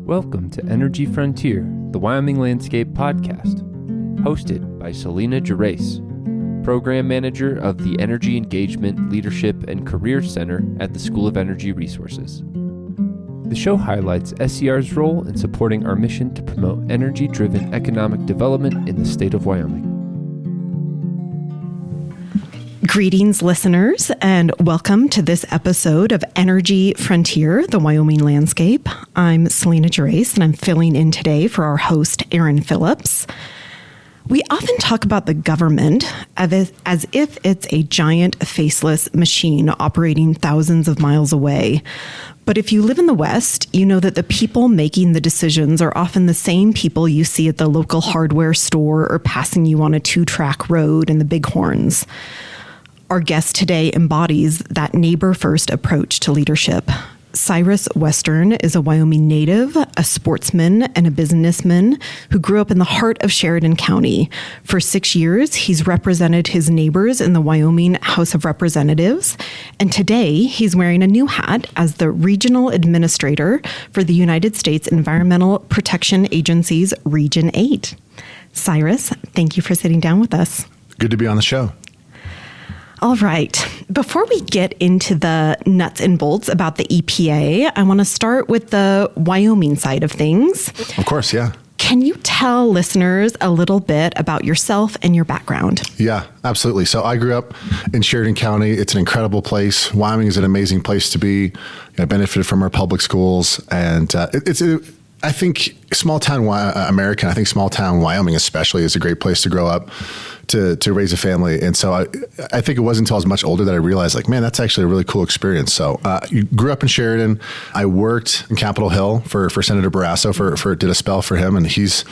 Welcome to Energy Frontier, the Wyoming Landscape podcast, hosted by Selena Gerace, Program Manager of the Energy Engagement, Leadership, and Career Center at the School of Energy Resources. The show highlights SCR's role in supporting our mission to promote energy-driven economic development in the state of Wyoming. Greetings, listeners, and welcome to this episode of Energy Frontier, the Wyoming Landscape. I'm Selena Gerace, and I'm filling in today for our host, Aaron Phillips. We often talk about the government as if it's a giant faceless machine operating thousands of miles away. But if you live in the West, you know that the people making the decisions are often the same people you see at the local hardware store or passing you on a two-track road in the Bighorns. Our guest today embodies that neighbor-first approach to leadership. Cyrus Western is a Wyoming native, a sportsman, and a businessman who grew up in the heart of Sheridan County. For 6 years, he's represented his neighbors in the Wyoming House of Representatives, and today he's wearing a new hat as the Regional Administrator for the United States Environmental Protection Agency's Region 8. Cyrus, thank you for sitting down with us. Good to be on the show. All right. Before we get into the nuts and bolts about the EPA, I want to start with the Wyoming side of things. Of course, yeah. Can you tell listeners a little bit about yourself and your background? Yeah, absolutely. So I grew up in Sheridan County. It's an incredible place. Wyoming is an amazing place to be. I benefited from our public schools, and I think small town American, I think small town Wyoming especially is a great place to grow up, to raise a family. And so I think it wasn't until I was much older that I realized, like, man, that's actually a really cool experience. So you grew up in Sheridan. I worked in Capitol Hill for Senator Barrasso, did a spell for him. And he's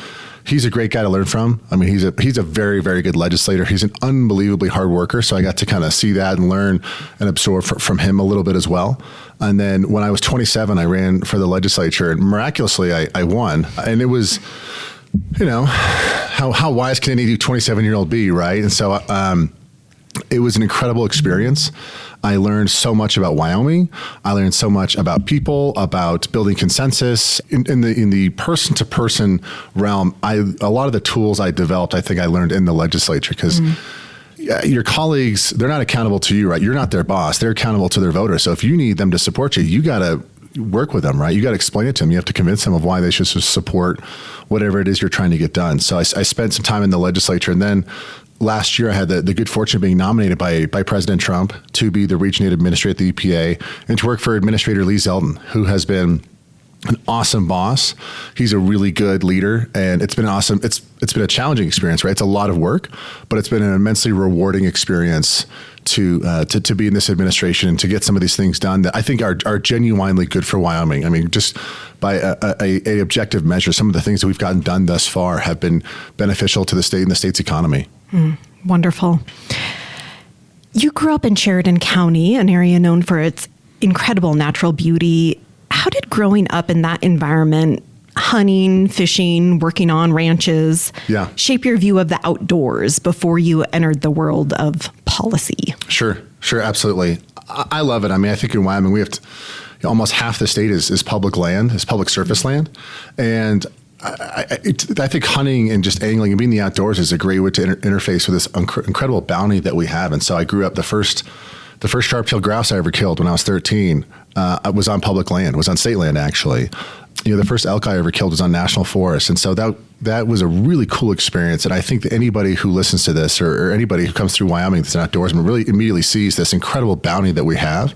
a great guy to learn from. I mean, he's a very, very good legislator. He's an unbelievably hard worker. So I got to kind of see that and learn and absorb from him a little bit as well. And then when I was 27, I ran for the legislature, and miraculously I won. And it was, you know, how wise can any 27-year-old be, right? And so it was an incredible experience. I learned so much about Wyoming. I learned so much about people, about building consensus. In the person-to-person realm, a lot of the tools I developed, I think I learned in the legislature, because your colleagues, they're not accountable to you, right? You're not their boss. They're accountable to their voters. So if you need them to support you, you got to work with them, right? You got to explain it to them. You have to convince them of why they should support whatever it is you're trying to get done. So I spent some time in the legislature, and then last year I had the good fortune of being nominated by President Trump to be the Region 8 Administrator at the EPA and to work for Administrator Lee Zeldin, who has been an awesome boss. He's a really good leader, and it's been awesome. It's been a challenging experience, right? It's a lot of work, but it's been an immensely rewarding experience to be in this administration and to get some of these things done that I think are genuinely good for Wyoming. I mean, just by a objective measure, some of the things that we've gotten done thus far have been beneficial to the state and the state's economy. Wonderful. You grew up in Sheridan County, an area known for its incredible natural beauty. How did growing up in that environment, hunting, fishing, working on ranches, shape your view of the outdoors before you entered the world of policy? Sure, absolutely. I love it. I mean, I think in Wyoming, we have almost half the state is public land, is public surface land. And I think hunting and just angling and being in the outdoors is a great way to interface with this incredible bounty that we have. And so I grew up, the first sharp-tailed grouse I ever killed when I was 13 was on public land, was on state land, actually. You know, the first elk I ever killed was on national forest. And so that was a really cool experience. And I think that anybody who listens to this or anybody who comes through Wyoming that's an outdoorsman really immediately sees this incredible bounty that we have.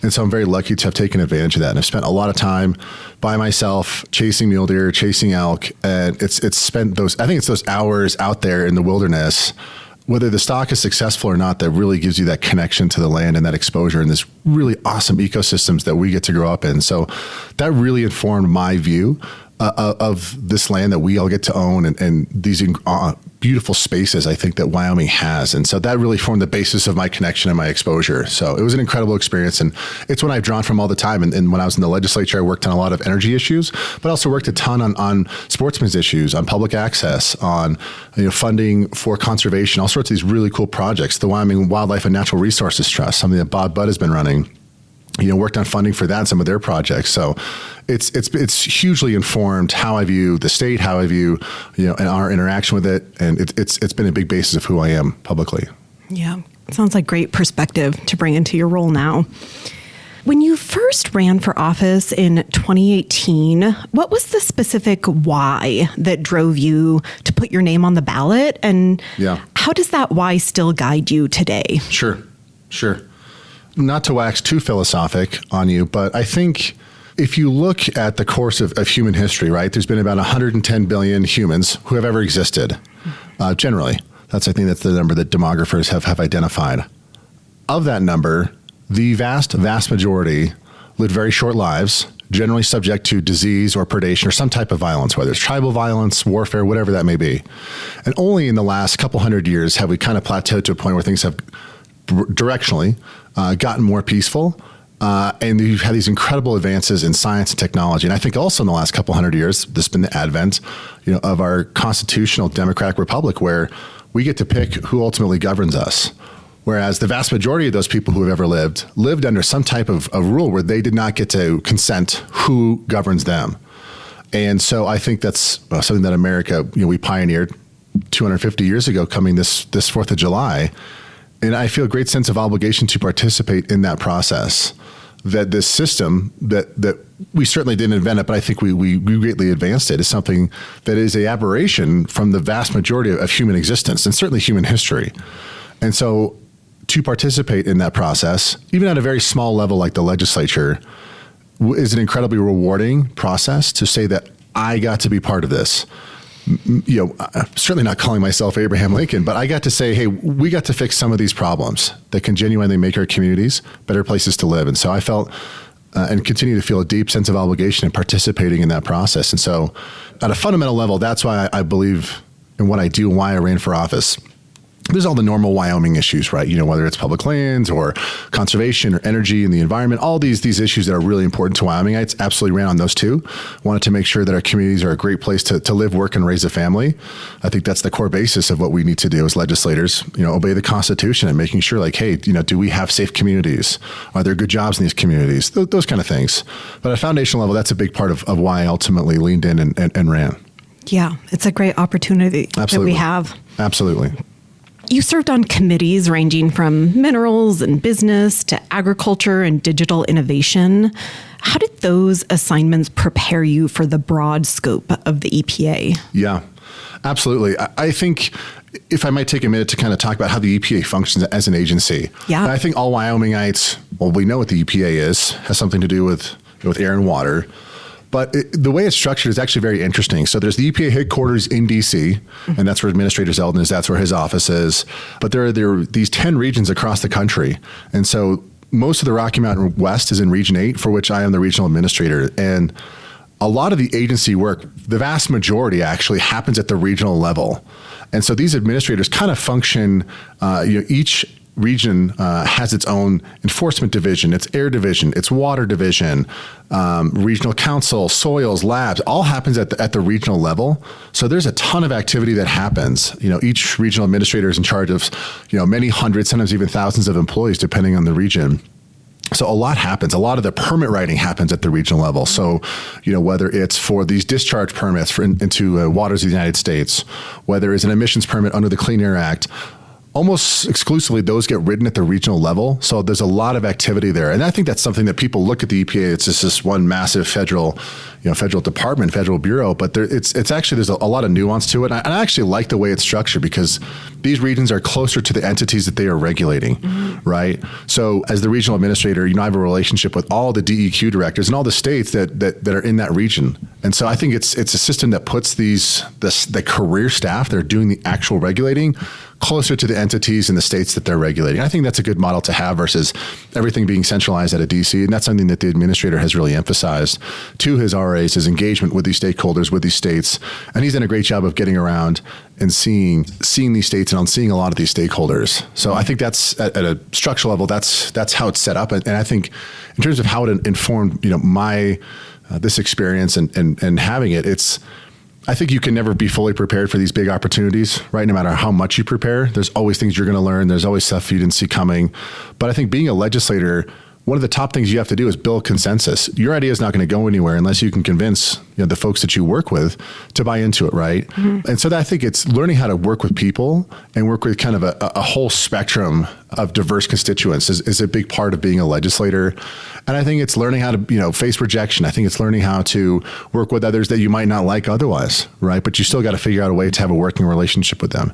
And so I'm very lucky to have taken advantage of that. And I've spent a lot of time by myself chasing mule deer, chasing elk. And it's spent those hours out there in the wilderness, whether the stock is successful or not, that really gives you that connection to the land and that exposure and this really awesome ecosystems that we get to grow up in. So that really informed my view of this land that we all get to own and these beautiful spaces I think that Wyoming has. And so that really formed the basis of my connection and my exposure. So it was an incredible experience, and it's what I've drawn from all the time. And when I was in the legislature, I worked on a lot of energy issues, but also worked a ton on sportsmen's issues, on public access, on funding for conservation, all sorts of these really cool projects. The Wyoming Wildlife and Natural Resources Trust, something that Bob Budd has been running. worked on funding for that and some of their projects. So it's hugely informed how I view the state, how I view, and our interaction with it. And it's been a big basis of who I am publicly. Yeah. Sounds like great perspective to bring into your role now. When you first ran for office in 2018, what was the specific why that drove you to put your name on the ballot? And how does that why still guide you today? Sure. Not to wax too philosophic on you, but I think if you look at the course of human history, right, there's been about 110 billion humans who have ever existed, generally. I think that's the number that demographers have identified. Of that number, the vast majority lived very short lives, generally subject to disease or predation or some type of violence, whether it's tribal violence, warfare, whatever that may be. And only in the last couple hundred years have we kind of plateaued to a point where things have directionally gotten more peaceful. And you've had these incredible advances in science and technology. And I think also in the last couple hundred years, there's been the advent of our constitutional democratic republic where we get to pick who ultimately governs us. Whereas the vast majority of those people who have ever lived under some type of rule where they did not get to consent who governs them. And so I think that's something that America, we pioneered 250 years ago coming this 4th of July. And I feel a great sense of obligation to participate in that process. That this system that we certainly didn't invent it, but I think we greatly advanced it, is something that is an aberration from the vast majority of human existence and certainly human history. And so to participate in that process, even at a very small level like the legislature, is an incredibly rewarding process to say that I got to be part of this. Certainly not calling myself Abraham Lincoln, but I got to say, hey, we got to fix some of these problems that can genuinely make our communities better places to live. And so I felt and continue to feel a deep sense of obligation in participating in that process. And so at a fundamental level, that's why I believe in what I do and why I ran for office. There's all the normal Wyoming issues, right? Whether it's public lands or conservation or energy and the environment, all these issues that are really important to Wyomingites. Absolutely ran on those too. Wanted to make sure that our communities are a great place to live, work, and raise a family. I think that's the core basis of what we need to do as legislators, obey the Constitution and making sure hey, do we have safe communities? Are there good jobs in these communities? Those kind of things. But at a foundational level, that's a big part of why I ultimately leaned in and ran. Yeah, it's a great opportunity that we have. Absolutely. You served on committees ranging from minerals and business to agriculture and digital innovation. How did those assignments prepare you for the broad scope of the EPA? Yeah, absolutely. I think if I might take a minute to kind of talk about how the EPA functions as an agency. Yeah. I think all Wyomingites, we know what the EPA is, has something to do with air and water. But the way it's structured is actually very interesting. So there's the EPA headquarters in D.C., and that's where Administrator Zeldin is. That's where his office is. But there are these 10 regions across the country. And so most of the Rocky Mountain West is in Region 8, for which I am the regional administrator. And a lot of the agency work, the vast majority actually happens at the regional level. And so these administrators kind of function, each region has its own enforcement division, its air division, its water division, regional council, soils, labs, all happens at the regional level. So there's a ton of activity that happens. Each regional administrator is in charge of, many hundreds, sometimes even thousands of employees, depending on the region. So a lot happens. A lot of the permit writing happens at the regional level. So, whether it's for these discharge permits into waters of the United States, whether it's an emissions permit under the Clean Air Act, almost exclusively those get written at the regional level. So there's a lot of activity there. And I think that's something that people look at the EPA, it's just this one massive federal department, federal bureau, but it's actually, there's a lot of nuance to it. And I actually like the way it's structured because these regions are closer to the entities that they are regulating, right? So as the regional administrator, I have a relationship with all the DEQ directors and all the states that are in that region. And so I think it's a system that puts the career staff that are doing the actual regulating closer to the entities in the states that they're regulating. I think that's a good model to have versus everything being centralized at a DC. And that's something that the administrator has really emphasized to his RAs, his engagement with these stakeholders, with these states. And he's done a great job of getting around and seeing these states and on seeing a lot of these stakeholders. So I think that's at a structural level, that's how it's set up. And I think in terms of how it informed, my this experience and having it, I think you can never be fully prepared for these big opportunities, right? No matter how much you prepare, there's always things you're going to learn. There's always stuff you didn't see coming. But I think being a legislator, one of the top things you have to do is build consensus. Your idea is not going to go anywhere unless you can convince the folks that you work with to buy into it, right? Mm-hmm. And so I think it's learning how to work with people and work with kind of a whole spectrum of diverse constituents is a big part of being a legislator. And I think it's learning how to, face rejection. I think it's learning how to work with others that you might not like otherwise, right? But you still got to figure out a way to have a working relationship with them.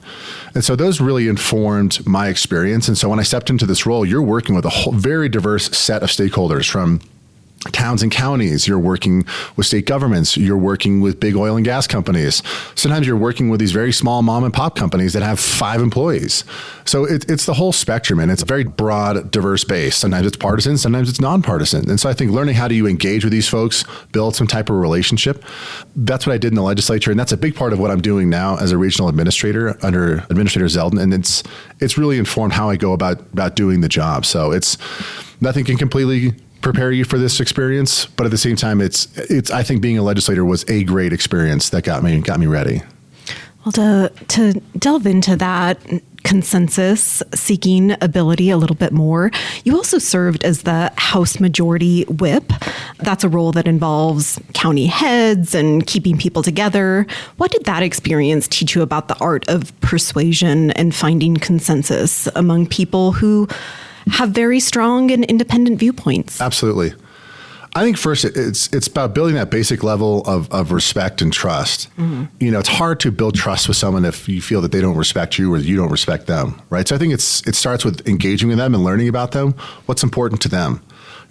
And so those really informed my experience. And so when I stepped into this role, you're working with a whole very diverse set of stakeholders from towns and counties. You're working with state governments. You're working with big oil and gas companies. Sometimes you're working with these very small mom and pop companies that have 5 employees. So it's the whole spectrum, and it's a very broad, diverse base. Sometimes it's partisan, sometimes it's nonpartisan. And so I think learning how do you engage with these folks, build some type of relationship, that's what I did in the legislature. And that's a big part of what I'm doing now as a regional administrator under Administrator Zeldin. And it's really informed how I go about doing the job. So it's nothing can completely prepare you for this experience, but at the same time, it's. I think being a legislator was a great experience that got me ready. Well, to delve into that consensus seeking ability a little bit more, you also served as the House Majority Whip. That's a role that involves county heads and keeping people together. What did that experience teach you about the art of persuasion and finding consensus among people who have very strong and independent viewpoints? Absolutely. I think first it's about building that basic level of respect and trust. Mm-hmm. It's hard to build trust with someone if you feel that they don't respect you or you don't respect them, right? So I think it starts with engaging with them and learning about them, what's important to them,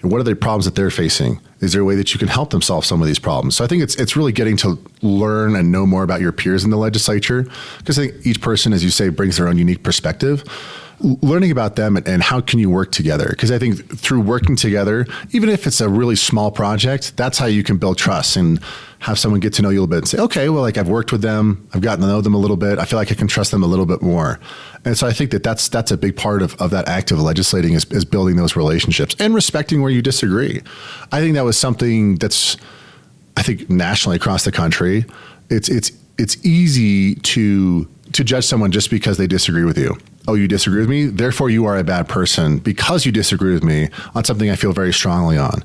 and what are the problems that they're facing. Is there a way that you can help them solve some of these problems? So I think it's really getting to learn and know more about your peers in the legislature, because I think each person, as you say, brings their own unique perspective. Learning about them and how can you work together? Because I think through working together, even if it's a really small project, that's how you can build trust and have someone get to know you a little bit and say, okay, well, I've worked with them, I've gotten to know them a little bit, I feel like I can trust them a little bit more. And so I think that's a big part of that act of legislating is building those relationships and respecting where you disagree. I think that was something that's, I think, nationally across the country, it's easy to judge someone just because they disagree with you. Oh, you disagree with me? Therefore, you are a bad person because you disagree with me on something I feel very strongly on.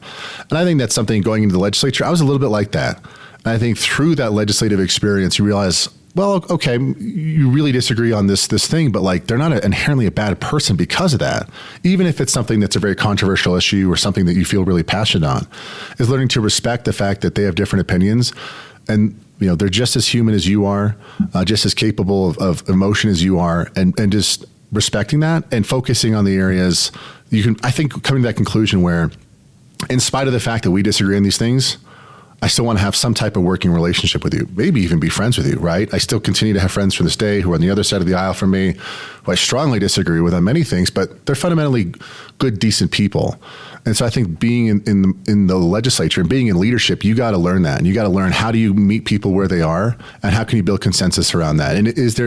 And I think that's something going into the legislature, I was a little bit like that. And I think through that legislative experience, you realize, well, okay, you really disagree on this thing, but they're not inherently a bad person because of that. Even if it's something that's a very controversial issue or something that you feel really passionate on, is learning to respect the fact that they have different opinions. And they're just as human as you are, just as capable of emotion as you are, and just respecting that and focusing on the areas you can, I think, coming to that conclusion where, in spite of the fact that we disagree on these things, I still want to have some type of working relationship with you, maybe even be friends with you, right? I still continue to have friends from this day who are on the other side of the aisle from me, who I strongly disagree with on many things, but they're fundamentally good, decent people. And so I think being in the legislature and being in leadership, you got to learn that. And you got to learn, how do you meet people where they are and how can you build consensus around that? And is there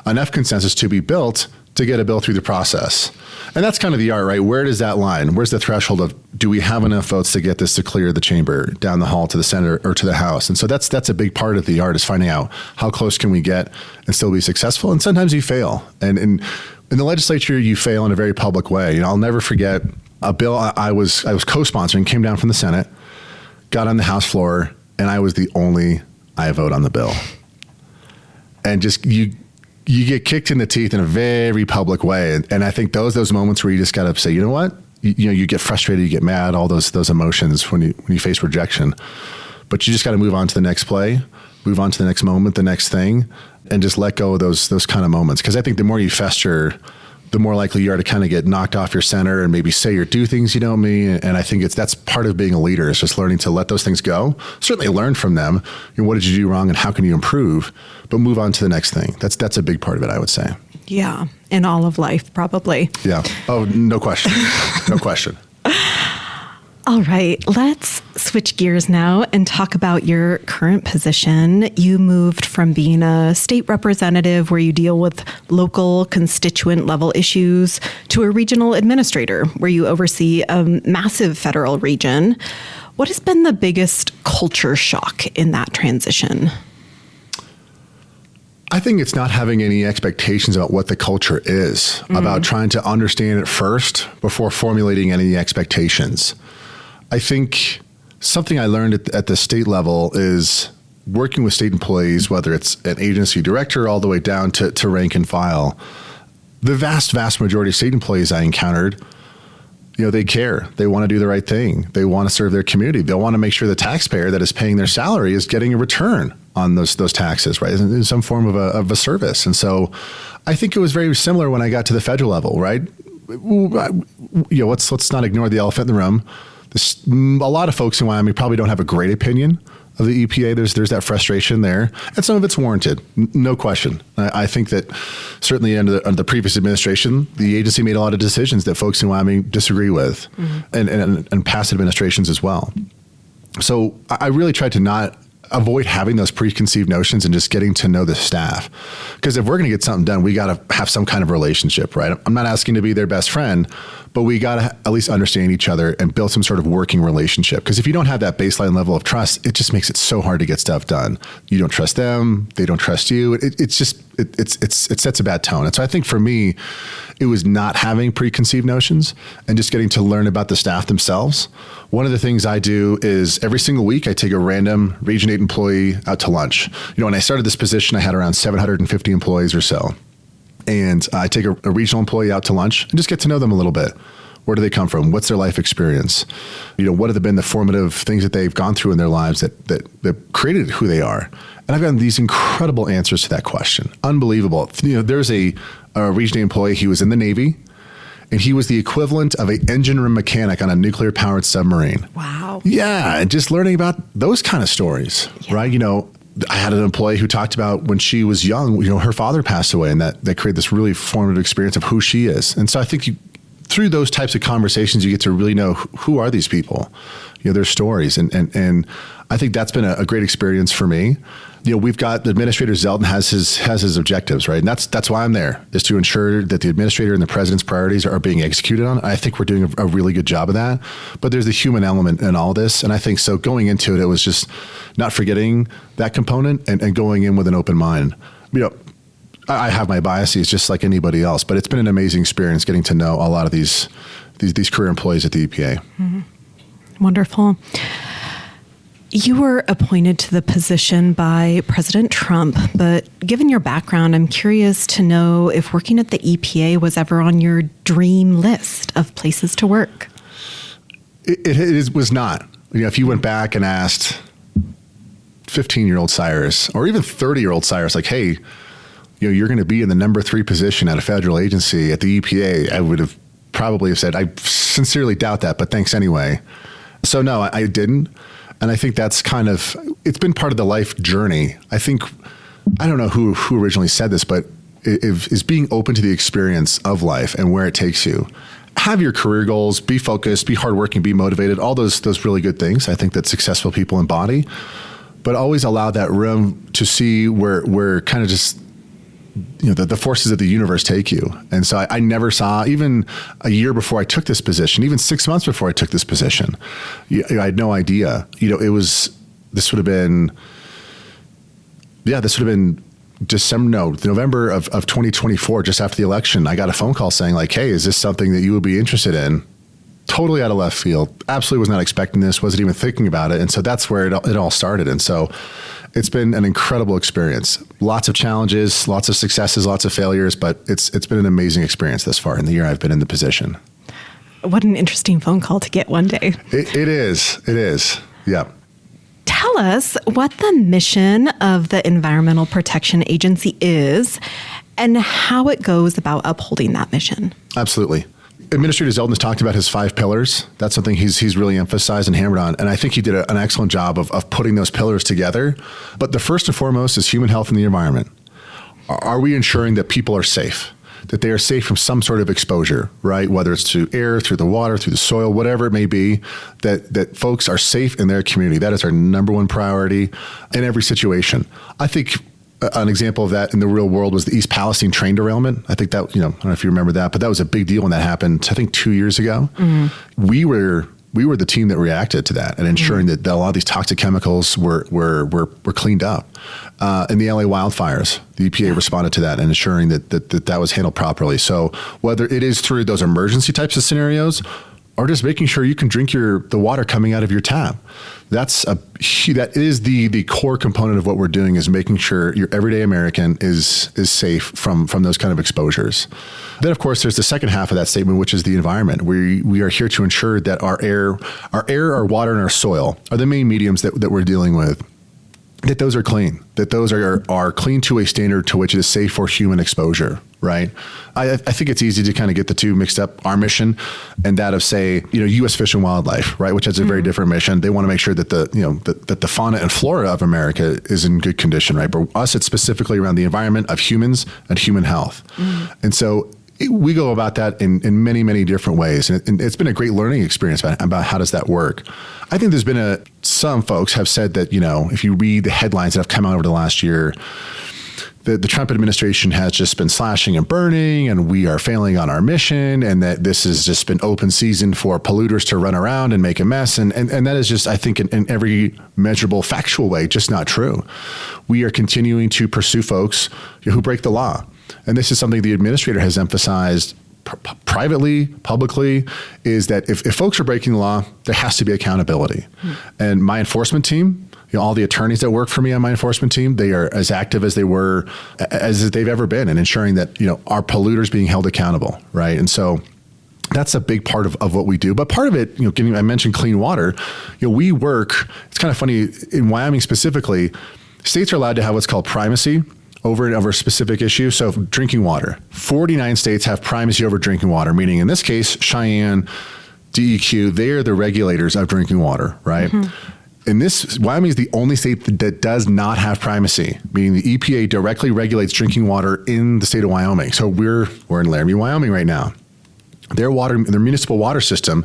enough consensus to be built to get a bill through the process? And that's kind of the art, right? Where does that line? Where's the threshold of, do we have enough votes to get this to clear the chamber, down the hall to the Senate or to the House? And so that's a big part of the art, is finding out how close can we get and still be successful. And sometimes you fail. And in the legislature, you fail in a very public way. I'll never forget a bill I was co-sponsoring, came down from the Senate, got on the House floor, and I was the only aye vote on the bill. And just you get kicked in the teeth in a very public way. And I think those moments where you just got to say, you know what? You get frustrated, you get mad, all those emotions when you face rejection. But you just got to move on to the next play, move on to the next moment, the next thing, and just let go of those kind of moments. Because I think the more you fester, the more likely you are to kind of get knocked off your center and maybe say or do things you don't mean. And I think that's part of being a leader, is just learning to let those things go. Certainly learn from them. What did you do wrong and how can you improve? But move on to the next thing. That's a big part of it, I would say. Yeah. In all of life, probably. Yeah. Oh, no question. No question. All right, let's switch gears now and talk about your current position. You moved from being a state representative where you deal with local constituent level issues to a regional administrator where you oversee a massive federal region. What has been the biggest culture shock in that transition? I think it's not having any expectations about what the culture is, about trying to understand it first before formulating any expectations. I think something I learned at the state level is working with state employees, whether it's an agency director all the way down to rank and file. The vast majority of state employees I encountered, they care. They want to do the right thing. They want to serve their community. They want to make sure the taxpayer that is paying their salary is getting a return on those taxes, right? In some form of a service. And so I think it was very similar when I got to the federal level, right? Let's not ignore the elephant in the room. A lot of folks in Wyoming probably don't have a great opinion of the EPA. There's that frustration there, and some of it's warranted, no question. I think that certainly under the previous administration, the agency made a lot of decisions that folks in Wyoming disagree with, and past administrations as well. So I really tried to not avoid having those preconceived notions and just getting to know the staff. Because if we're going to get something done, we got to have some kind of relationship, right? I'm not asking to be their best friend, but we got to at least understand each other and build some sort of working relationship. Because if you don't have that baseline level of trust, it just makes it so hard to get stuff done. You don't trust them, they don't trust you. It sets a bad tone. And so I think for me, it was not having preconceived notions and just getting to learn about the staff themselves. One of the things I do is every single week, I take a random Region 8 employee out to lunch. When I started this position, I had around 750 employees or so. And I take a regional employee out to lunch and just get to know them a little bit. Where do they come from? What's their life experience? What have been the formative things that they've gone through in their lives that created who they are? And I've gotten these incredible answers to that question. Unbelievable. There's a Region 8 employee, he was in the Navy, and he was the equivalent of an engine room mechanic on a nuclear-powered submarine. Wow. Yeah, and just learning about those kind of stories, right? I had an employee who talked about when she was young, her father passed away, and that created this really formative experience of who she is. And so I think through those types of conversations, you get to really know who are these people, their stories. And I think that's been a great experience for me. We've got the Administrator Zeldin has his objectives, right? And that's why I'm there, is to ensure that the administrator and the president's priorities are being executed on. I think we're doing a really good job of that. But there's the human element in all this. And I think so going into it, it was just not forgetting that component and going in with an open mind. I have my biases just like anybody else, but it's been an amazing experience getting to know a lot of these career employees at the EPA. Mm-hmm. Wonderful. You were appointed to the position by President Trump, but given your background, I'm curious to know if working at the EPA was ever on your dream list of places to work. It was not. If you went back and asked 15-year-old Cyrus or even 30-year-old Cyrus, like, hey, you're going to be in the number 3 position at a federal agency at the EPA, I would have probably said, I sincerely doubt that, but thanks anyway. So no, I didn't. And I think that's it's been part of the life journey. I don't know who originally said this, but is being open to the experience of life and where it takes you. Have your career goals, be focused, be hardworking, be motivated, all those really good things I think that successful people embody, but always allow that room to see where kind of just the forces of the universe take you. And so I never saw, even a year before I took this position, even 6 months before I took this position, I had no idea. This would have been November of 2024, just after the election. I got a phone call saying like, hey, is this something that you would be interested in? Totally out of left field. Absolutely was not expecting this, wasn't even thinking about it. And so that's where it all started. And so it's been an incredible experience. Lots of challenges, lots of successes, lots of failures, but it's been an amazing experience thus far in the year I've been in the position. What an interesting phone call to get one day. It is. Yeah. Tell us what the mission of the Environmental Protection Agency is and how it goes about upholding that mission. Absolutely. Administrator Zeldin has talked about his 5 pillars. That's something he's really emphasized and hammered on. And I think he did an excellent job of putting those pillars together. But the first and foremost is human health and the environment. Are we ensuring that people are safe? That they are safe from some sort of exposure, right? Whether it's to air, through the water, through the soil, whatever it may be, that folks are safe in their community. That is our number one priority in every situation. I think an example of that in the real world was the East Palestine train derailment. I think that, I don't know if you remember that, but that was a big deal when that happened, I think 2 years ago. Mm-hmm. We were we were the team that reacted to that and ensuring that a lot of these toxic chemicals were cleaned up. In the LA wildfires, the EPA responded to that and ensuring that was handled properly. So whether it is through those emergency types of scenarios or just making sure you can drink the water coming out of your tap, that is the core component of what we're doing, is making sure your everyday American is safe from those kind of exposures. Then, of course, there's the second half of that statement, which is the environment. We are here to ensure that our air, our water, and our soil are the main mediums that we're dealing with, that those are clean, that those are clean to a standard to which it is safe for human exposure, right? I think it's easy to kind of get the two mixed up, our mission and that of, say, U.S. Fish and Wildlife, right, which has a very different mission. They want to make sure that the fauna and flora of America is in good condition, right? But us, it's specifically around the environment of humans and human health. And so we go about that in many, many different ways. And it's been a great learning experience about how does that work. I think there's been some folks have said that, if you read the headlines that have come out over the last year, the Trump administration has just been slashing and burning, and we are failing on our mission, and that this has just been open season for polluters to run around and make a mess. And that is just, I think, in every measurable, factual way, just not true. We are continuing to pursue folks who break the law. And this is something the administrator has emphasized privately, publicly, is that if folks are breaking the law, there has to be accountability. And my enforcement team, all the attorneys that work for me on my enforcement team, they are as active as they've ever been in ensuring that, our polluters being held accountable, right? And so that's a big part of what we do. But part of it, I mentioned clean water, we work, it's kind of funny, in Wyoming specifically, states are allowed to have what's called primacy over a specific issue. So drinking water, 49 states have primacy over drinking water, meaning in this case, Cheyenne, DEQ, they are the regulators of drinking water, right? Wyoming is the only state that does not have primacy, meaning the EPA directly regulates drinking water in the state of Wyoming. So we're in Laramie, Wyoming right now. Their municipal water system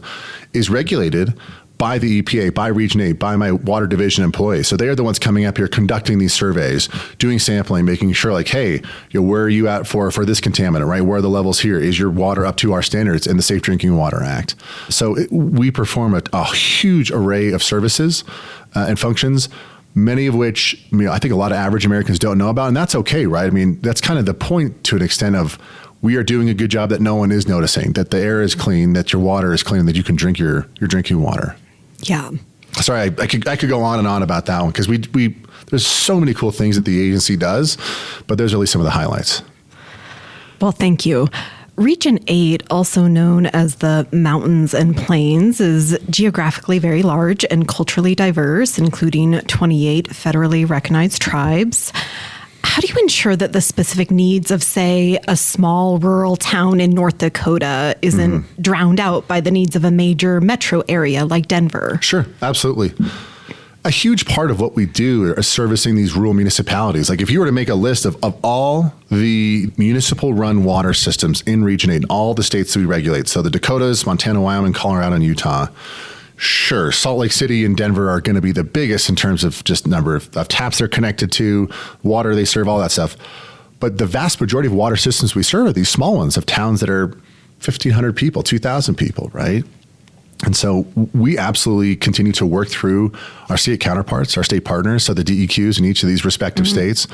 is regulated by the EPA, by Region 8, by my water division employees. So they are the ones coming up here, conducting these surveys, doing sampling, making sure like, hey, where are you at for this contaminant, right? Where are the levels here? Is your water up to our standards in the Safe Drinking Water Act? So we perform a huge array of services and functions, many of which, I think a lot of average Americans don't know about, and that's okay, right? That's kind of the point to an extent of, we are doing a good job that no one is noticing, that the air is clean, that your water is clean, that you can drink your drinking water. Yeah. Sorry, I could go on and on about that one, because there's so many cool things that the agency does, but those are at least some of the highlights. Well, thank you. Region 8, also known as the Mountains and Plains, is geographically very large and culturally diverse, including 28 federally recognized tribes. How do you ensure that the specific needs of, say, a small rural town in North Dakota isn't drowned out by the needs of a major metro area like Denver? Sure, absolutely. A huge part of what we do is servicing these rural municipalities. Like if you were to make a list of all the municipal run water systems in Region 8, all the states that we regulate, so the Dakotas, Montana, Wyoming, Colorado, and Utah, sure, Salt Lake City and Denver are going to be the biggest in terms of just number of taps they're connected to, water they serve, all that stuff. But the vast majority of water systems we serve are these small ones of towns that are 1,500 people, 2,000 people, right? And so we absolutely continue to work through our state counterparts, our state partners, so the DEQs in each of these respective states,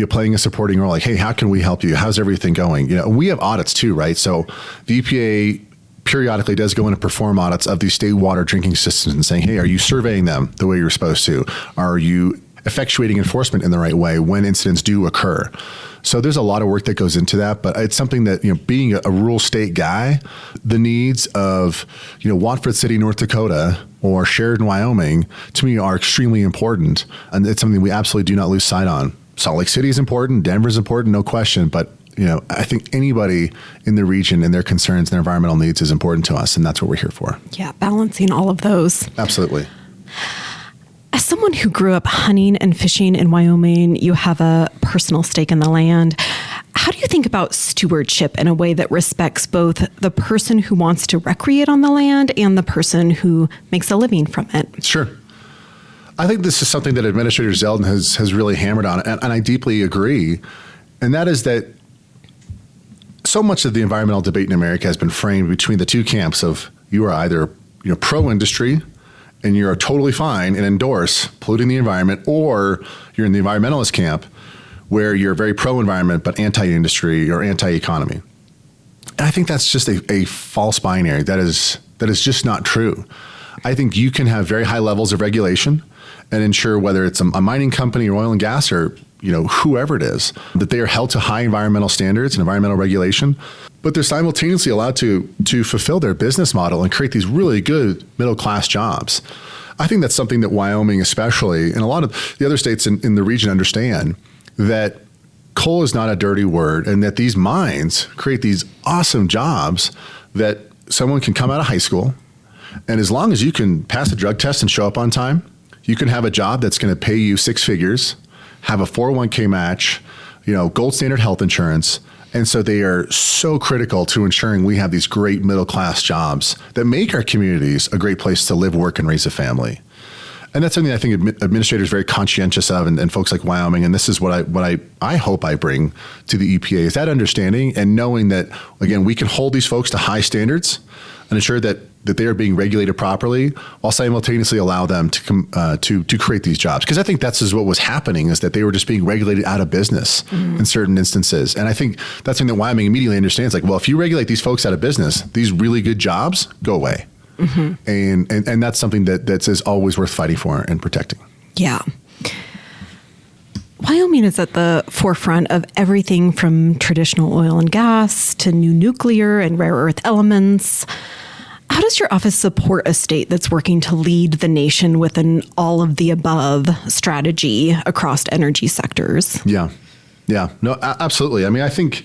playing a supporting role, like, hey, how can we help you? How's everything going? We have audits too, right? So the EPA periodically does go in and perform audits of these state water drinking systems and saying, hey, are you surveying them the way you're supposed to? Are you effectuating enforcement in the right way when incidents do occur? So there's a lot of work that goes into that, but it's something that, being a rural state guy, the needs of, Watford City, North Dakota, or Sheridan, Wyoming, to me are extremely important. And it's something we absolutely do not lose sight on. Salt Lake City is important, Denver is important, no question, but I think anybody in the region and their concerns and their environmental needs is important to us, and that's what we're here for. Yeah, balancing all of those. Absolutely. As someone who grew up hunting and fishing in Wyoming, you have a personal stake in the land. How do you think about stewardship in a way that respects both the person who wants to recreate on the land and the person who makes a living from it? Sure. I think this is something that Administrator Zeldin has really hammered on, and I deeply agree, and that is that so much of the environmental debate in America has been framed between the two camps of you are either pro-industry and you're totally fine and endorse polluting the environment, or you're in the environmentalist camp where you're very pro-environment but anti-industry or anti-economy. And I think that's just a false binary. That is just not true. I think you can have very high levels of regulation and ensure, whether it's a mining company or oil and gas or whoever it is, that they are held to high environmental standards and environmental regulation, but they're simultaneously allowed to fulfill their business model and create these really good middle-class jobs. I think that's something that Wyoming especially, and a lot of the other states in the region understand, that coal is not a dirty word, and that these mines create these awesome jobs that someone can come out of high school, and as long as you can pass a drug test and show up on time, you can have a job that's going to pay you six figures, have a 401k match, gold standard health insurance. And so they are so critical to ensuring we have these great middle-class jobs that make our communities a great place to live, work, and raise a family. And that's something I think administrators are very conscientious of, and folks like Wyoming. And this is what I hope I bring to the EPA, is that understanding and knowing that, again, we can hold these folks to high standards and ensure that they are being regulated properly, while simultaneously allow them to create these jobs. Because I think that's what was happening, is that they were just being regulated out of business in certain instances. And I think that's something that Wyoming immediately understands. Like, well, if you regulate these folks out of business, these really good jobs go away. And that's something that is always worth fighting for and protecting. Yeah. Wyoming is at the forefront of everything from traditional oil and gas to new nuclear and rare earth elements. How does your office support a state that's working to lead the nation with an all-of-the-above strategy across energy sectors? Yeah. No, absolutely. I mean, I think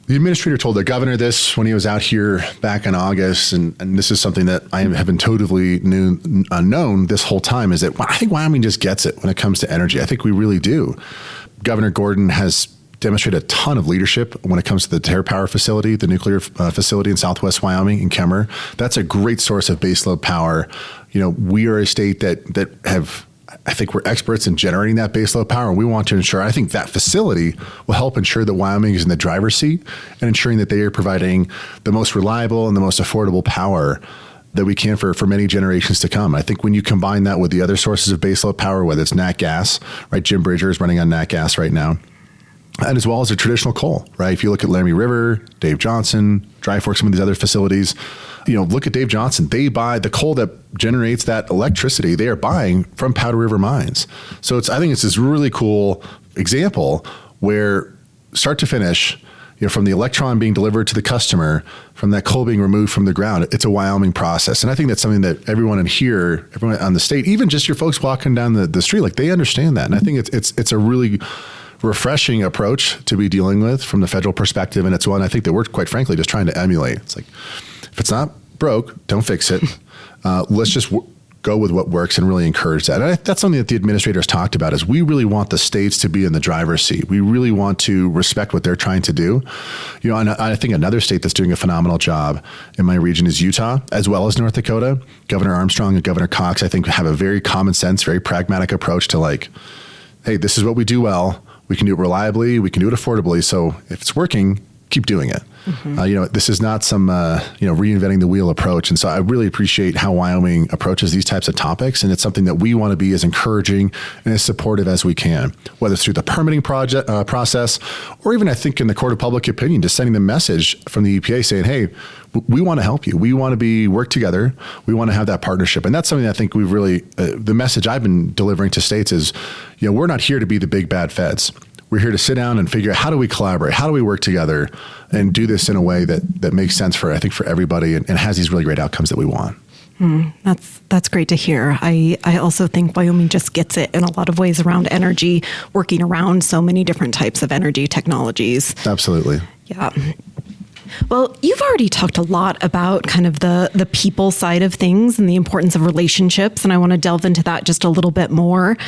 the administrator told the governor this when he was out here back in August, and this is something that I have intuitively known this whole time, is that I think Wyoming just gets it when it comes to energy. I think we really do. Governor Gordon has demonstrated a ton of leadership when it comes to the TerraPower facility, the nuclear facility in Southwest Wyoming in Kemmer. That's a great source of baseload power. We are a state that have, I think we're experts in generating that baseload power, and we want to ensure, I think that facility will help ensure that Wyoming is in the driver's seat and ensuring that they are providing the most reliable and the most affordable power that we can for many generations to come. I think when you combine that with the other sources of baseload power, whether it's nat gas, right? Jim Bridger is running on nat gas right now, and as well as a traditional coal, right? If you look at Laramie River, Dave Johnson, Dry Fork, some of these other facilities, look at Dave Johnson. They buy the coal that generates that electricity. They are buying from Powder River mines. So I think it's this really cool example where, start to finish, from the electron being delivered to the customer, from that coal being removed from the ground, it's a Wyoming process. And I think that's something that everyone on the state, even just your folks walking down the street, like, they understand that. And I think it's a really refreshing approach to be dealing with from the federal perspective. And it's one I think that we're, quite frankly, just trying to emulate. It's like, if it's not broke, don't fix it. Let's just go with what works and really encourage that. And that's something that the administrators talked about, is we really want the states to be in the driver's seat. We really want to respect what they're trying to do. And I think another state that's doing a phenomenal job in my region is Utah, as well as North Dakota. Governor Armstrong and Governor Cox, I think, have a very common sense, very pragmatic approach to, like, hey, this is what we do well. We can do it reliably. We can do it affordably. So if it's working, keep doing it. This is not some, reinventing the wheel approach. And so I really appreciate how Wyoming approaches these types of topics. And it's something that we want to be as encouraging and as supportive as we can, whether it's through the permitting process, or even, I think, in the court of public opinion, just sending the message from the EPA saying, hey, we want to help you. We want to work together. We want to have that partnership. And that's something I think we've really, the message I've been delivering to states is, we're not here to be the big bad feds. We're here to sit down and figure out, how do we collaborate? How do we work together and do this in a way that makes sense for everybody and has these really great outcomes that we want. That's great to hear. I also think Wyoming just gets it in a lot of ways around energy, working around so many different types of energy technologies. Absolutely. Yeah. Well, you've already talked a lot about kind of the people side of things and the importance of relationships, and I want to delve into that just a little bit more.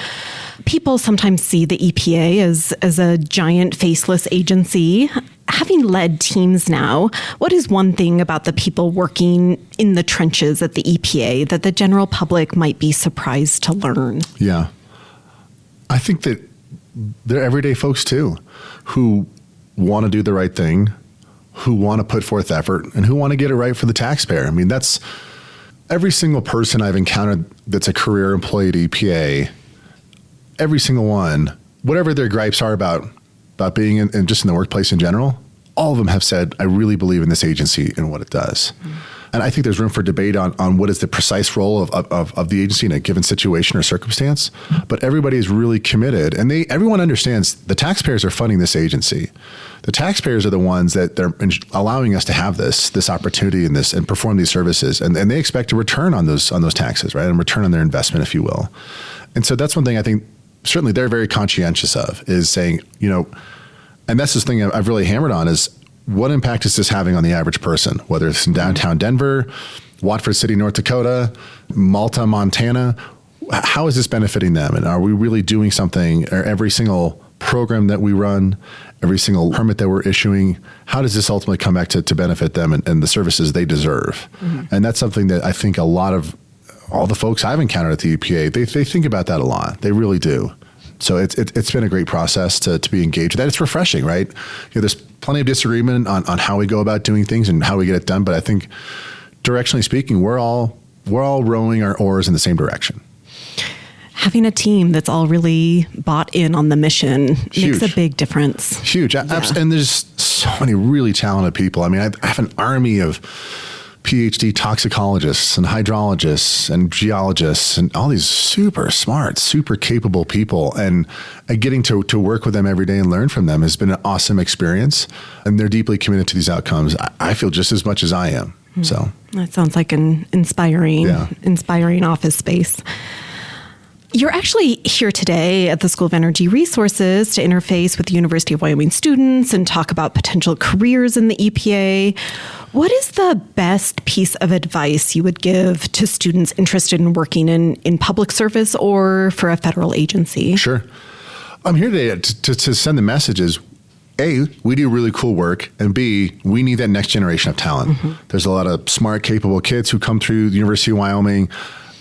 People sometimes see the EPA as a giant faceless agency. Having led teams now, what is one thing about the people working in the trenches at the EPA that the general public might be surprised to learn? Yeah. I think that they're everyday folks too, who want to do the right thing, who want to put forth effort, and who want to get it right for the taxpayer. I mean, every single person I've encountered that's a career employee at EPA, every single one, whatever their gripes are about being in just in the workplace in general, all of them have said, I really believe in this agency and what it does. And I think there's room for debate on what is the precise role of the agency in a given situation or circumstance. But everybody is really committed, and everyone understands the taxpayers are funding this agency. The taxpayers are the ones that they're allowing us to have this opportunity and perform these services, and they expect a return on those taxes, right? And return on their investment, if you will. And so that's one thing I think certainly they're very conscientious of, is saying, and that's this thing I've really hammered on is, what impact is this having on the average person, whether it's in downtown Denver, Watford City, North Dakota, Malta, Montana? How is this benefiting them? And are we really doing something? Or every single program that we run, every single permit that we're issuing, how does this ultimately come back to benefit them and the services they deserve? Mm-hmm. And that's something that I think a lot of all the folks I've encountered at the EPA, they think about that a lot. They really do. So it's been a great process to be engaged with that. It's refreshing, right? There's plenty of disagreement on how we go about doing things and how we get it done. But I think directionally speaking, we're all rowing our oars in the same direction. Having a team that's all really bought in on the mission makes a big difference. Huge. Yeah. And there's so many really talented people. I mean, I have an army of PhD toxicologists and hydrologists and geologists and all these super smart, super capable people. And getting to work with them every day and learn from them has been an awesome experience. And they're deeply committed to these outcomes. I feel just as much as I am. So that sounds like an inspiring office space. You're actually here today at the School of Energy Resources to interface with the University of Wyoming students and talk about potential careers in the EPA. What is the best piece of advice you would give to students interested in working in public service or for a federal agency? Sure. I'm here today to send the messages. A, we do really cool work, and B, we need that next generation of talent. Mm-hmm. There's a lot of smart, capable kids who come through the University of Wyoming,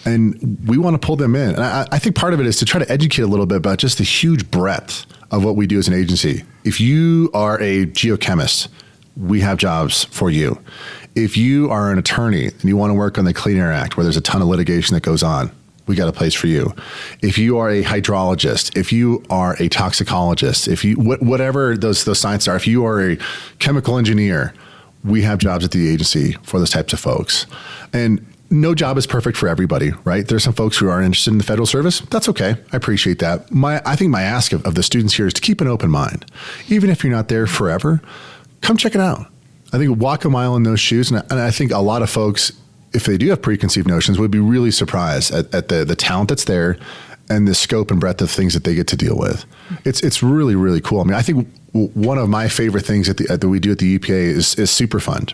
and we want to pull them in. And I think part of it is to try to educate a little bit about just the huge breadth of what we do as an agency. If you are a geochemist, we have jobs for you. If you are an attorney and you want to work on the Clean Air Act, where there's a ton of litigation that goes on, we got a place for you. If you are a hydrologist, if you are a toxicologist, if you whatever those sciences are, if you are a chemical engineer, we have jobs at the agency for those types of folks. And no job is perfect for everybody, right? There's some folks who aren't interested in the federal service. That's okay. I appreciate that. I think my ask of the students here is to keep an open mind. Even if you're not there forever, come check it out. I think walk a mile in those shoes. And I think a lot of folks, if they do have preconceived notions, would be really surprised at the talent that's there and the scope and breadth of things that they get to deal with. It's really, really cool. I mean, I think one of my favorite things that we do at the EPA is Superfund.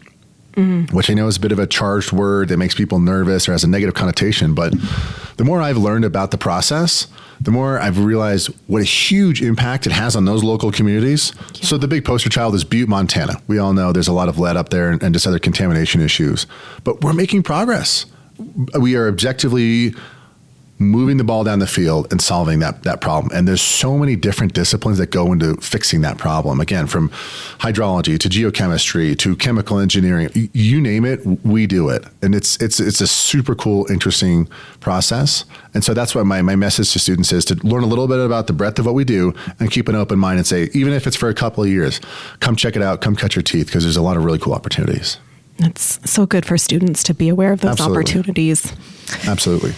Mm-hmm. Which I know is a bit of a charged word that makes people nervous or has a negative connotation. But the more I've learned about the process, the more I've realized what a huge impact it has on those local communities. Yeah. So the big poster child is Butte, Montana. We all know there's a lot of lead up there and just other contamination issues. But we're making progress. We are objectively moving the ball down the field and solving that problem. And there's so many different disciplines that go into fixing that problem. Again, from hydrology to geochemistry to chemical engineering, you name it, we do it. And it's a super cool, interesting process. And so that's what my message to students is, to learn a little bit about the breadth of what we do and keep an open mind and say, even if it's for a couple of years, come check it out, come cut your teeth, because there's a lot of really cool opportunities. It's so good for students to be aware of those opportunities. Absolutely.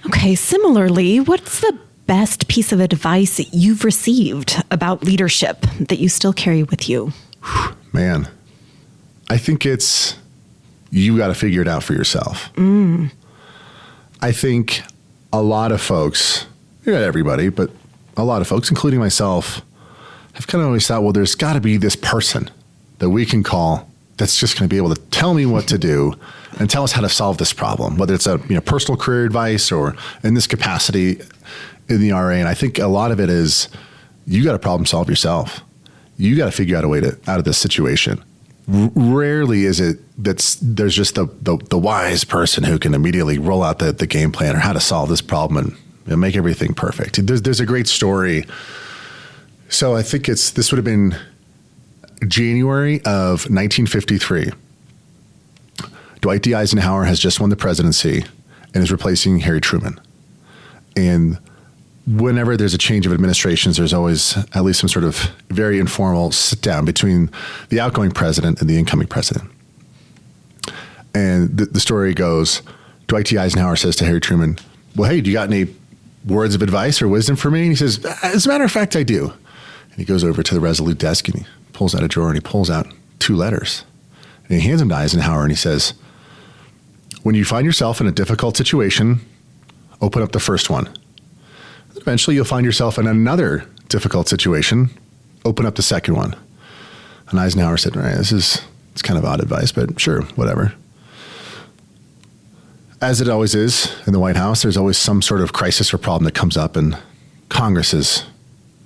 Okay, similarly, what's the best piece of advice that you've received about leadership that you still carry with you? Man, I think it's, you got to figure it out for yourself. I think a lot of folks, not everybody, but a lot of folks, including myself, have kind of always thought, well, there's got to be this person that we can call that's just going to be able to tell me what to do and tell us how to solve this problem, whether it's a personal career advice or in this capacity in the RA. And I think a lot of it is, you got to problem solve yourself. You got to figure out a way out of this situation. Rarely is it there's just the wise person who can immediately roll out the game plan or how to solve this problem and make everything perfect. There's a great story. So I think this would have been January of 1953. Dwight D. Eisenhower has just won the presidency and is replacing Harry Truman. And whenever there's a change of administrations, there's always at least some sort of very informal sit down between the outgoing president and the incoming president. And the story goes, Dwight D. Eisenhower says to Harry Truman, well, hey, do you got any words of advice or wisdom for me? And he says, as a matter of fact, I do. And he goes over to the Resolute desk and he pulls out a drawer and he pulls out 2 letters. And he hands them to Eisenhower and he says, when you find yourself in a difficult situation, open up the first one. Eventually, you'll find yourself in another difficult situation, open up the second one. And Eisenhower said, right, it's kind of odd advice, but sure, whatever. As it always is in the White House, there's always some sort of crisis or problem that comes up, and Congress is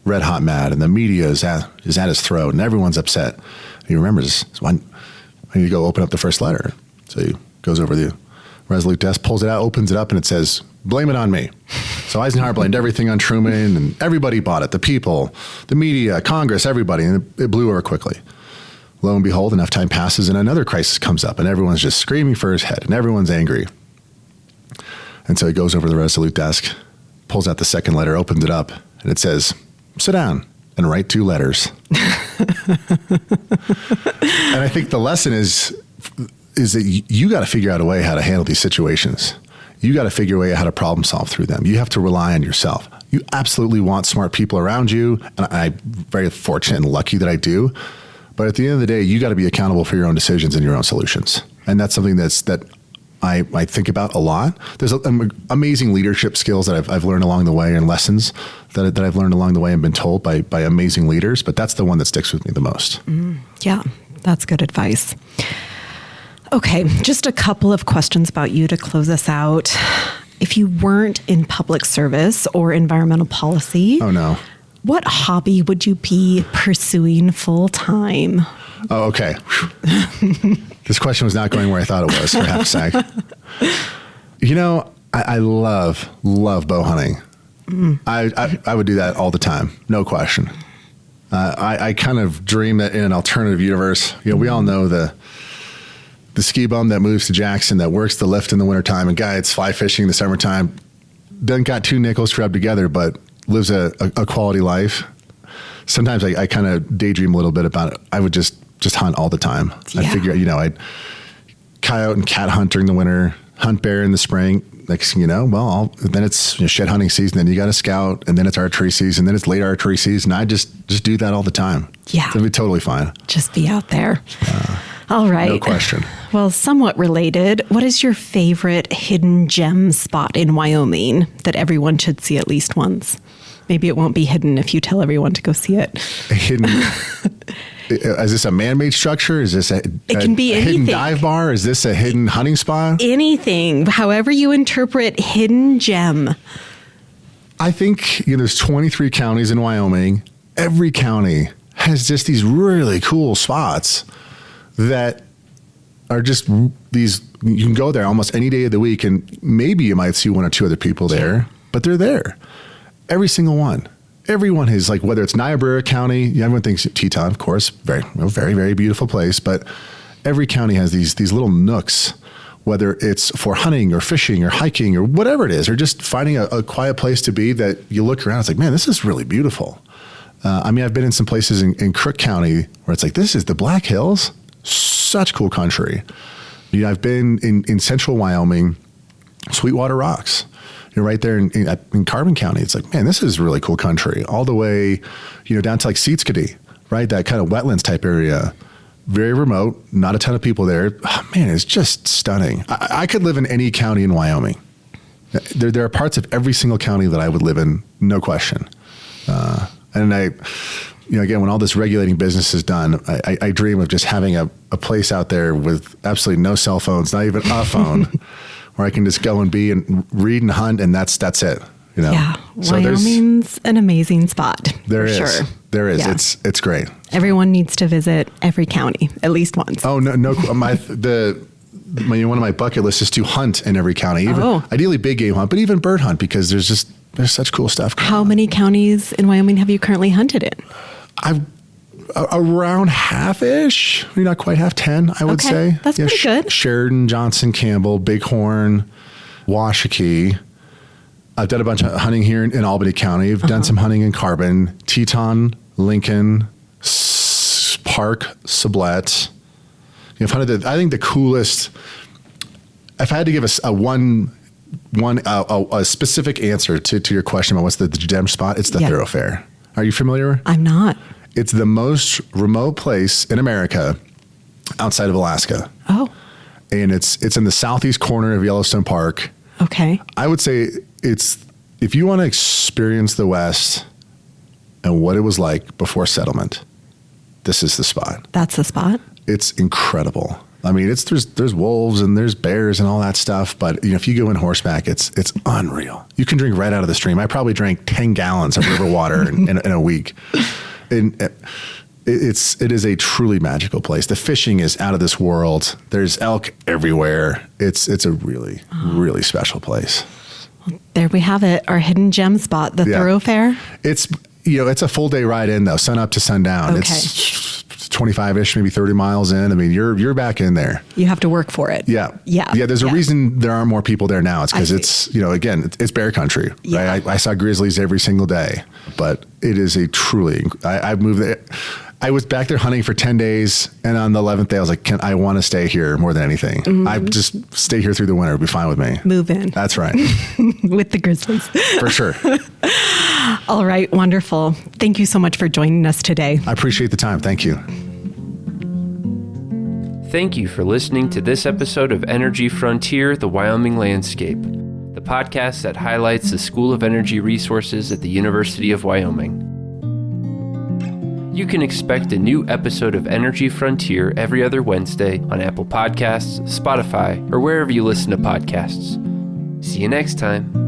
red hot mad, and the media is at his throat, and everyone's upset. And he remembers, I need to go open up the first letter. So he goes over the Resolute desk, pulls it out, opens it up, and it says, blame it on me. So Eisenhower blamed everything on Truman, and everybody bought it. The people, the media, Congress, everybody, and it blew over quickly. Lo and behold, enough time passes, and another crisis comes up, and everyone's just screaming for his head, and everyone's angry. And so he goes over to the Resolute desk, pulls out the second letter, opens it up, and it says, sit down and write 2 letters. And I think the lesson is that you got to figure out a way how to handle these situations. You got to figure a way how to problem solve through them. You have to rely on yourself. You absolutely want smart people around you, and I'm very fortunate and lucky that I do. But at the end of the day, you got to be accountable for your own decisions and your own solutions. And that's something that I think about a lot. There's amazing leadership skills that I've learned along the way, and lessons that I've learned along the way and been told by amazing leaders. But that's the one that sticks with me the most. Yeah, that's good advice. Okay, just a couple of questions about you to close us out. If you weren't in public service or environmental policy, oh no, what hobby would you be pursuing full time? Oh, okay. This question was not going where I thought it was for half a sec. You know, I love bow hunting. I would do that all the time, no question. I kind of dream that in an alternative universe, we all know the ski bum that moves to Jackson, that works the lift in the wintertime and guides fly fishing in the summertime, doesn't got 2 nickels to rub together, but lives a quality life. Sometimes I kind of daydream a little bit about it. I would just hunt all the time. Yeah. I figure, I'd coyote and cat hunt during the winter, hunt bear in the spring. Next thing you know, then it's shed hunting season, then you got to scout, and then it's archery season, then it's late archery season. I just do that all the time. Yeah. It'll be totally fine. Just be out there. All right. No question. Well, somewhat related, what is your favorite hidden gem spot in Wyoming that everyone should see at least once? Maybe it won't be hidden if you tell everyone to go see it. Hidden. Is this a man-made structure? Is this it can be anything. Hidden dive bar? Is this a hidden hunting spot? Anything. However you interpret hidden gem. I think there's 23 counties in Wyoming. Every county has just these really cool spots that are just these. You can go there almost any day of the week, and maybe you might see 1 or 2 other people there, but they're there. Every single one. Everyone is like, whether it's Niobrara County, everyone thinks Teton, of course, very, very beautiful place, but every county has these little nooks, whether it's for hunting or fishing or hiking or whatever it is, or just finding a quiet place to be that you look around, it's like, man, this is really beautiful. I've been in some places in Crook County where it's like, this is the Black Hills, such cool country. I've been in central Wyoming, Sweetwater Rocks. You're right there in Carbon County. It's like, man, this is really cool country. All the way, down to like Seetskady, right? That kind of wetlands type area. Very remote, not a ton of people there. Oh, man, it's just stunning. I could live in any county in Wyoming. There are parts of every single county that I would live in, no question. And again, when all this regulating business is done, I dream of just having a place out there with absolutely no cell phones, not even a phone, where I can just go and be and read and hunt, and that's it. Yeah, so Wyoming's an amazing spot. There is. Sure. There is. Yeah. It's great. Everyone needs to visit every county at least once. Oh no! One of my bucket lists is to hunt in every county. Ideally big game hunt, but even bird hunt, because there's such cool stuff going on. How many counties in Wyoming have you currently hunted in? around half-ish, maybe not quite half, 10, I would say. That's pretty good. Sheridan, Johnson, Campbell, Bighorn, Washakie. I've done a bunch of hunting here in Albany County. I've done some hunting in Carbon, Teton, Lincoln, Park, Sublette. I've hunted I think the coolest, if I had to give a specific answer to your question about what's the gem spot, it's the Thoroughfare. Are you familiar? I'm not. It's the most remote place in America outside of Alaska. Oh. And it's in the southeast corner of Yellowstone Park. Okay. I would say if you want to experience the West and what it was like before settlement, this is the spot. That's the spot? It's incredible. I mean, there's wolves and there's bears and all that stuff, but if you go in horseback, it's unreal. You can drink right out of the stream. I probably drank 10 gallons of river water in a week. And it is a truly magical place. The fishing is out of this world. There's elk everywhere. It's a really, really special place. Well, there we have it. Our hidden gem spot, the Thoroughfare. It's a full day ride in though, sun up to sundown. Okay. It's 25-ish, maybe 30 miles in. I mean, you're back in there. You have to work for it. Yeah. There's a reason there aren't more people there now. It's because it's it's bear country. Yeah. Right? I saw grizzlies every single day, but it is a truly. I moved there. I was back there hunting for 10 days, and on the 11th day, I was like, I want to stay here more than anything. Mm-hmm. I just stay here through the winter. It'll be fine with me. Move in. That's right. With the grizzlies. For sure. All right. Wonderful. Thank you so much for joining us today. I appreciate the time. Thank you. Thank you for listening to this episode of Energy Frontier, the Wyoming Landscape, the podcast that highlights the School of Energy Resources at the University of Wyoming. You can expect a new episode of Energy Frontier every other Wednesday on Apple Podcasts, Spotify, or wherever you listen to podcasts. See you next time.